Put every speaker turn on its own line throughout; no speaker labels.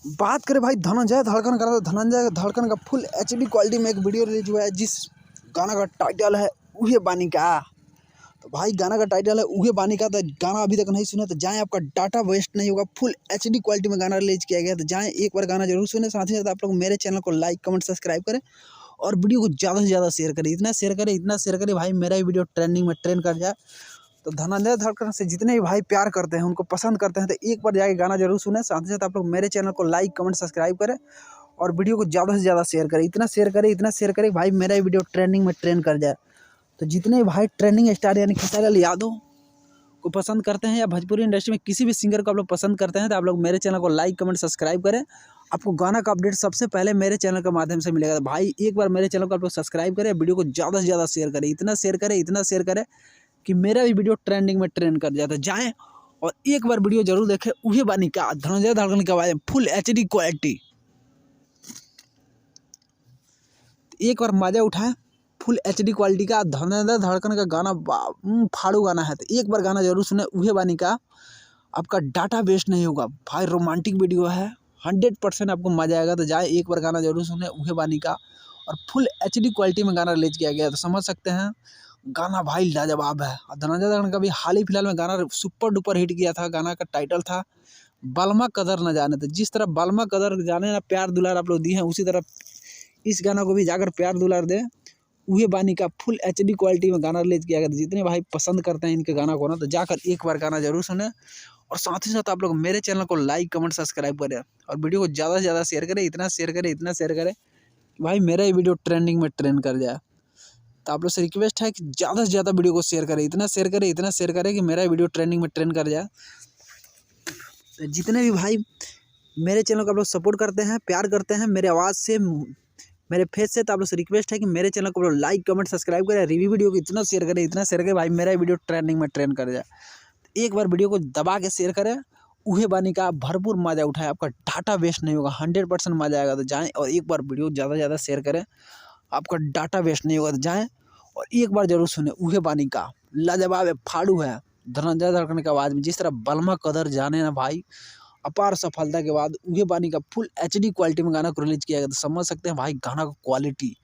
बात करें भाई धनंजय धड़कन का, तो धनंजय धड़कन का फुल एचडी क्वालिटी में एक वीडियो रिलीज हुआ है, जिस गाना का टाइटल है उहे बानी का। तो भाई गाना का टाइटल है उहे बानी का। तो गाना अभी तक नहीं सुने तो जाएं, आपका डाटा वेस्ट नहीं होगा। फुल एचडी क्वालिटी में गाना रिलीज किया गया, तो जाएं एक बार गाना जरूर सुने। साथ ही साथ आप लोग मेरे चैनल को लाइक कमेंट सब्सक्राइब करें और वीडियो को ज़्यादा से ज़्यादा शेयर करें। इतना शेयर करें भाई, मेरा ही वीडियो ट्रेंडिंग में ट्रेंड कर जाए। तो धनंजय धड़कन से जितने भी भाई प्यार करते हैं, उनको पसंद करते हैं, तो एक बार जाके गाना जरूर सुने। साथ ही साथ आप लोग मेरे चैनल को लाइक कमेंट सब्सक्राइब करें और वीडियो को ज़्यादा से ज़्यादा शेयर करें। इतना शेयर करें भाई, मेरा ही वीडियो ट्रेंडिंग में ट्रेंड कर जाए। तो जितने भाई ट्रेंडिंग स्टार यानी खेसारी लाल यादव को पसंद करते हैं या भोजपुरी इंडस्ट्री में किसी भी सिंगर को आप लोग पसंद करते हैं, तो आप लोग मेरे चैनल को लाइक कमेंट सब्सक्राइब करें। आपको गाना का अपडेट सबसे पहले मेरे चैनल के माध्यम से मिलेगा। तो भाई एक बार मेरे चैनल को आप लोग सब्सक्राइब करें, वीडियो को ज़्यादा से ज़्यादा शेयर करें। इतना शेयर करें कि मेरा भी वीडियो ट्रेंडिंग में ट्रेंड कर जाता है। जाएँ और एक बार वीडियो जरूर देखें उहे बानी का, धनंजय धड़कन की आवाज़ में फुल एचडी क्वालिटी। एक बार मजा उठाएं, फुल एचडी क्वालिटी का धनंजय धड़कन का गाना फाड़ू गाना है। तो एक बार गाना जरूर सुने उहे बानी का, आपका डाटा वेस्ट नहीं होगा भाई। रोमांटिक वीडियो है, 100% आपको मजा आएगा। तो जाए एक बार गाना जरूर सुने उहे बानी का, और फुल एचडी क्वालिटी में गाना रिलीज किया गया। तो समझ सकते हैं गाना भाई लाजवाब है। और धनंजय धड़कन का भी हाल ही फिलहाल में गाना सुपर डुपर हिट किया था। गाना का टाइटल था बालमा कदर न जाने। तो जिस तरह बालमा कदर जाने ना प्यार दुलार आप लोग दिए हैं, उसी तरह इस गाना को भी जाकर प्यार दुलार दें। उहे बानी का फुल एचडी क्वालिटी में गाना रिलीज किया गया। तो जितने भाई पसंद करते हैं इनके गाना को ना, तो जाकर एक बार गाना जरूर सुने। और साथ ही साथ आप लोग मेरे चैनल को लाइक कमेंट सब्सक्राइब करें और वीडियो को ज़्यादा से ज़्यादा शेयर करें। इतना शेयर करें कि भाई मेरा ही वीडियो ट्रेंडिंग में ट्रेंड कर जाए। तो आप लोग से रिक्वेस्ट है कि ज़्यादा से ज़्यादा वीडियो को शेयर करें। इतना शेयर करें कि मेरा वीडियो ट्रेंडिंग में ट्रेंड कर जाए। तो जितने भी भाई मेरे चैनल को आप लोग सपोर्ट करते हैं, प्यार करते हैं मेरे आवाज़ से, मेरे फेस से, तो आप लोग से रिक्वेस्ट है कि मेरे चैनल को आप लोग लाइक कमेंट सब्सक्राइब करें। रिव्यू वीडियो को इतना शेयर करें भाई, मेरा वीडियो ट्रेंडिंग में ट्रेंड कर जाए। तो एक बार वीडियो को दबा के शेयर करें। उहे बानी का भरपूर मजा उठाए, आपका डाटा वेस्ट नहीं होगा, 100% मजा आएगा। तो जाएँ और एक बार वीडियो ज़्यादा से ज़्यादा शेयर करें, आपका डाटा वेस्ट नहीं होगा। तो जाएँ और एक बार जरूर सुने उहे बानी का, लाजवाब है, फाड़ू है धनंजय धड़कन की आवाज़ में। जिस तरह बलमा कदर जाने ना भाई, अपार सफलता के बाद उहे बानी का फुल एचडी क्वालिटी में गाना को रिलीज किया गया। तो समझ सकते हैं भाई गाना का क्वालिटी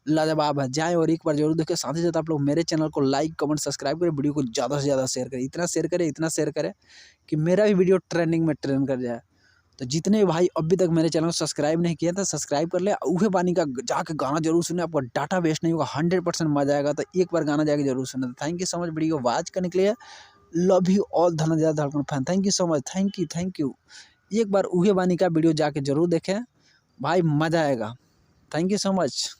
लाजवाब है। जाएँ और एक बार जरूर देखें। साथ ही साथ आप लोग मेरे चैनल को लाइक कमेंट सब्सक्राइब करें, वीडियो को ज़्यादा से ज़्यादा शेयर करें। इतना शेयर करें कि मेरा भी वीडियो ट्रेंडिंग में ट्रेंड कर जाए। तो जितने भाई अभी तक मेरे चैनल को सब्सक्राइब नहीं किया था, सब्सक्राइब कर ले। उहे बानी का जाके गाना जरूर सुने, आपका डाटा वेस्ट नहीं होगा, 100% मजा आएगा। तो एक बार गाना जाके जरूर सुने। Thank you so much video watch करने के लिए। लव यू ऑल धनंजय धड़कन fan. Thank you so much, thank you. एक बार उहे बानी का वीडियो जाके जरूर देखें भाई, मजा आएगा। Thank you so much.